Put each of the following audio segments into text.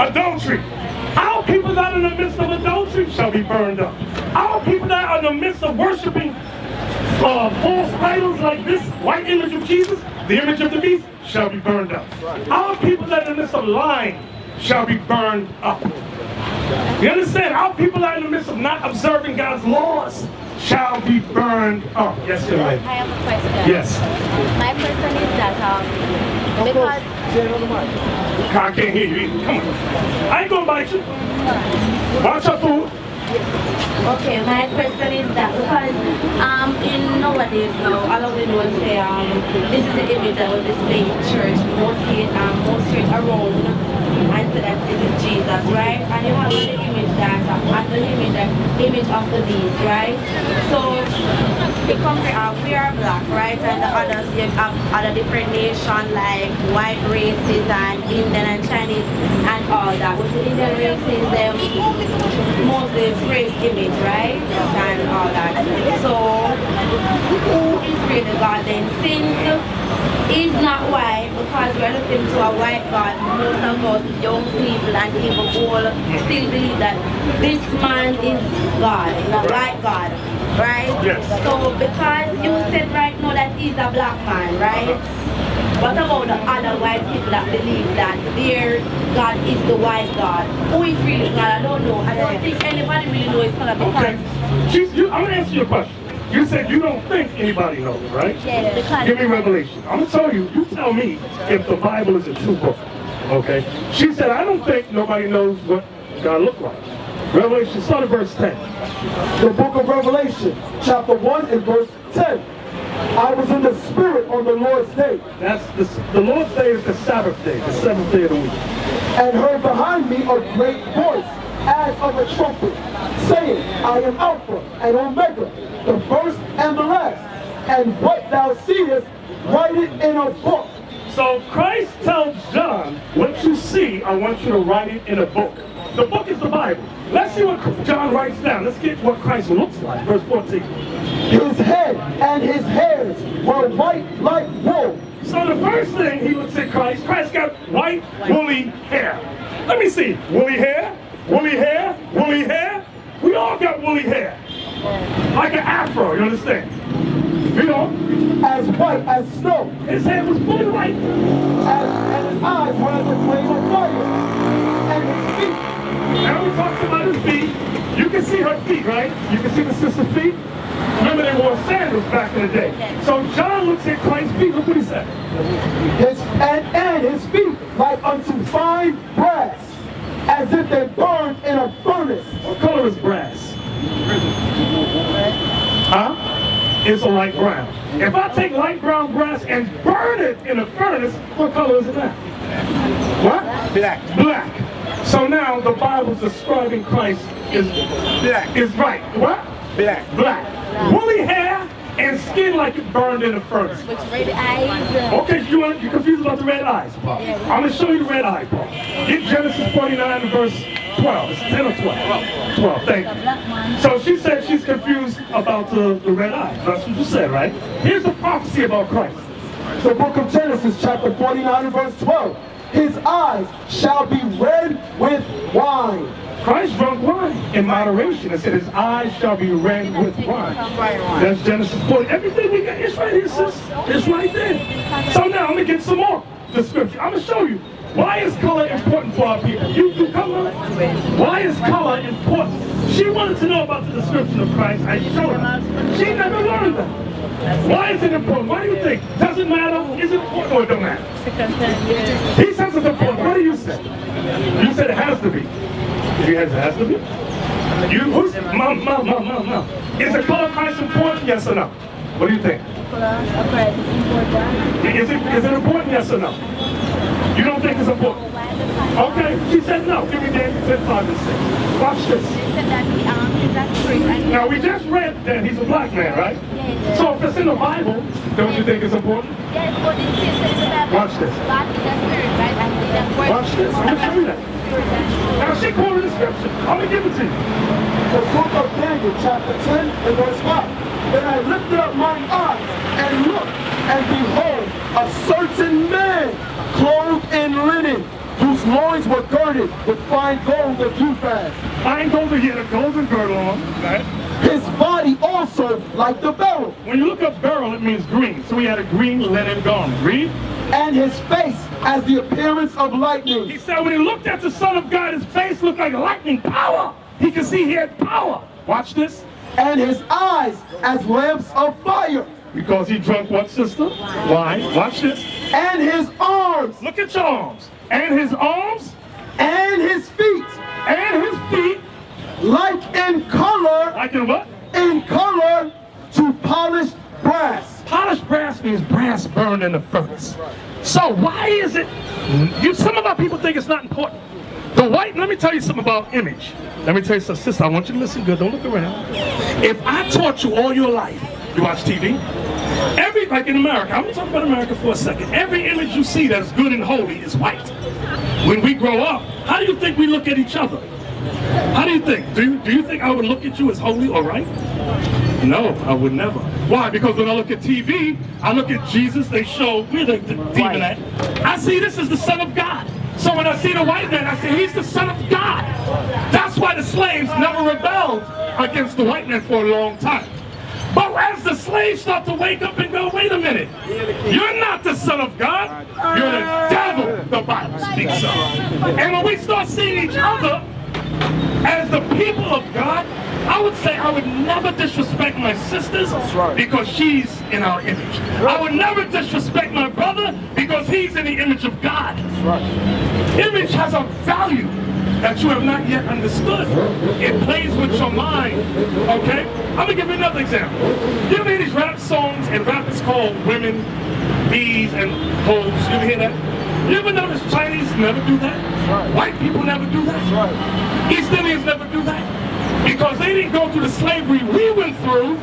Adultery. Our people that are in the midst of adultery shall be burned up. Our people that are in the midst of worshiping false idols like this white image of Jesus, the image of the beast, shall be burned up. Our people that are in the midst of lying shall be burned up. You understand? Our people that are in the midst of not observing God's laws shall be burned up. Yes, sir. I have a question. Yes. My question is that because I can't hear you either. Come on. I ain't gonna bite you. Watch your food. okay, my question is that because in nowadays now, all of the know say this is the image that was displayed in church, most church around, and so that this is Jesus, right? And you have the image that image of the beast, right? So we are black, right? And the others, you have other different nations like white races and Indian and Chinese and all that. With the Indian races, them mostly praise image, right? And all that. So who is really God then? Since is not white, because we're looking to a white God, most of us young people and even old still believe that this man is God, the white God, right? Yes. So because you said right now that he's a black man, right? What about the other white people that believe that their God is the white God? Who is really God? I don't know. I don't think anybody really knows color because... Okay. I'm going to answer your question. You said you don't think anybody knows, right? Yes, because... Give me Revelation. I'm going to tell you, you tell me if the Bible is a true book, okay? She said, I don't think nobody knows what God looked like. Revelation, start at verse 10. The book of Revelation, chapter 1 and verse 10. I was in the Spirit on the Lord's day. That's the Lord's day is the Sabbath day, the seventh day of the week. And heard behind me a great voice, as of a trumpet, saying, I am Alpha and Omega, the first and the last. And what thou seest, write it in a book. So Christ tells John, what you see, I want you to write it in a book. The book is the Bible. Let's see what John writes down. Let's get what Christ looks like. Verse 14. His head and his hairs were white like wool. So the first thing he looks at Christ, Christ got white, woolly hair. Let me see. Woolly hair, woolly hair, woolly hair. We all got woolly hair. Like an afro, you understand? You know? As white as snow. His hair was fully white. And his eyes were as a flame of fire. And his feet. Now we talked about his feet. You can see her feet, right? You can see the sister's feet. Remember they wore sandals back in the day. So John looks at Christ's feet. Look what he said. And his feet like unto fine brass, as if they burned in a furnace. What color is brass? Huh? It's a light brown. If I take light brown brass and burn it in a furnace, what color is it now? What? Black. Black. So now the Bible's describing Christ is Black. Is right. What? Black. Black. Woolly hair and skin like it burned in a furnace. With red eyes. Okay, you're confused about the red eyes, Paul. I'm going to show you the red eye, Paul. Get Genesis 49 and verse 12. It's 10 or 12. 12, thank you. So she said she's confused about the red eyes. That's what you said, right? Here's the prophecy about Christ. The book of Genesis, chapter 49 and verse 12. His eyes shall be red with wine. Christ drank wine in moderation. It said his eyes shall be red with wine. That's Genesis 40. Everything we got, it's right here, sis. It's right there. So now I'm going to get some more description. I'm going to show you. Why is color important for our people? You do color? Why is color important? She wanted to know about the description of Christ. I showed her. She never learned that. Why is it important? Why do you think? Does it matter? Is it important or it don't matter? He says it's important. What do you say? You said it has to be. It has to be? You, who's? Mom. Is the color of Christ important? Yes or no? What do you think? Is it important? Yes or no? You don't think it's important? Okay, she said no. Give me Daniel 10:5 and 6. Watch this. Now we just read that he's a black man, right? So if it's in the Bible, don't you think it's important? Watch this. Watch this. I'm going to show you that. Now she quoted the scripture. I'm going to give it to you. The book of Daniel, chapter 10 and verse 5. Then I lifted up mine eyes and looked, and behold, a certain man clothed in linen, whose whose loins were girded with fine gold of Uphaz. Fine gold, he had a golden girdle on. Right? His body also like the beryl, When you look up beryl, it means green. So he had a green linen garment. Read. and his face as the appearance of lightning. He said when he looked at the Son of God, his face looked like lightning power. He could see he had power. Watch this. And his eyes as lamps of fire. Because he drunk what, sister? Wine. Watch this. And his arms, Look at your arms. And his arms and his feet, and his feet, like in color, like in what? to polished brass. Polished brass means brass burned in the furnace. So why is it, some of our people think it's not important. The white, let me tell you something about image. Let me tell you something, sister, I want you to listen good, don't look around. If I taught you all your life, you watch TV, like in America, I'm gonna talk about America for a second. Every image you see that's good and holy is white. When we grow up, how do you think we look at each other? How do you think? Do you think I would look at you as holy or right? No, I would never. Why? Because when I look at TV, I look at Jesus, they show, where the demon at? I see this is the Son of God. So when I see the white man, I say, he's the Son of God. That's why the slaves never rebelled against the white man for a long time. But as the slaves start to wake up and go, wait a minute, you're not the Son of God, you're the devil, the Bible speaks of. And when we start seeing each other as the people of God, I would say I would never disrespect my sisters because she's in our image. I would never disrespect my brother because he's in the image of God. Image has a value that you have not yet understood. It plays with your mind, okay? I'm gonna give you another example. You ever hear these rap songs and rap is called women, bees, and hoes? You ever hear that? You ever notice Chinese never do that? White people never do that? East Indians never do that? Because they didn't go through the slavery we went through,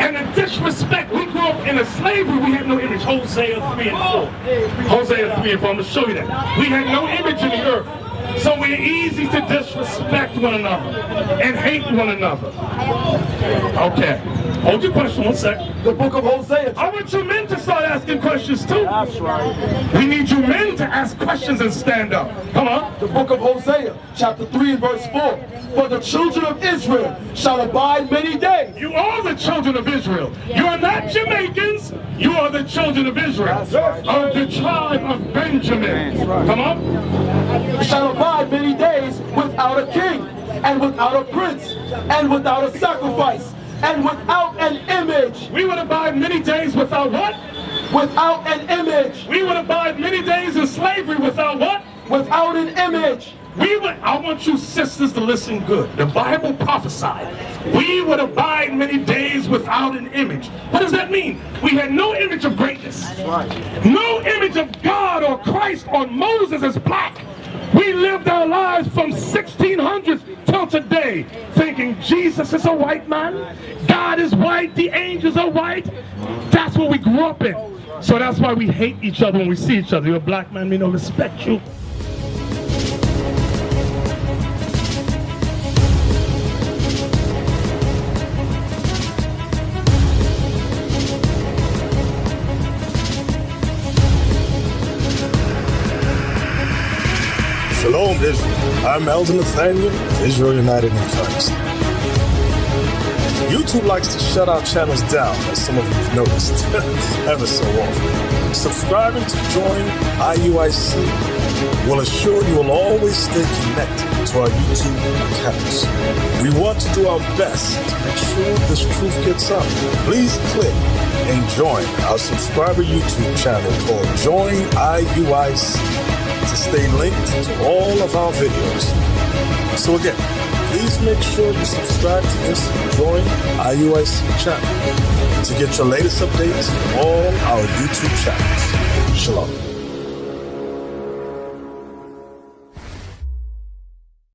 and the disrespect. We grew up in a slavery, we had no image. Hosea 3 and 4. Hosea 3 and 4, I'm gonna show you that. We had no image in the earth. So we're easy to disrespect one another and hate one another. Okay. Hold your question 1 sec. The book of Hosea. I want you men to start asking questions too. That's right. We need you men to ask questions and stand up. Come on. The book of Hosea, chapter 3 and verse 4. For the children of Israel shall abide many days. You are the children of Israel. You are not Jamaicans. You are the children of Israel. Of the tribe of Benjamin. Come on. Shall abide many days without a king, and without a prince, and without a sacrifice, and without an image. We would abide many days without what? Without an image. We would abide many days in slavery without what? Without an image. I want you sisters to listen good. The Bible prophesied. We would abide many days without an image. What does that mean? We had no image of greatness. No image of God or Christ or Moses as black. We lived our lives from 1600s till today thinking Jesus is a white man, God is white, the angels are white. That's what we grew up in. So that's why we hate each other when we see each other. You're a black man, we don't respect you. Shalom, Israel. I'm Elder Nathaniel, Israel United in Christ. YouTube likes to shut our channels down, as some of you have noticed, ever so often. Subscribing to join IUIC will assure you will always stay connected to our YouTube accounts. We want to do our best to make sure this truth gets out. Please click and join our subscriber YouTube channel called Join IUIC to stay linked to all of our videos. So again, please make sure you subscribe to this Join IUIC channel to get your latest updates on all our YouTube channels. Shalom.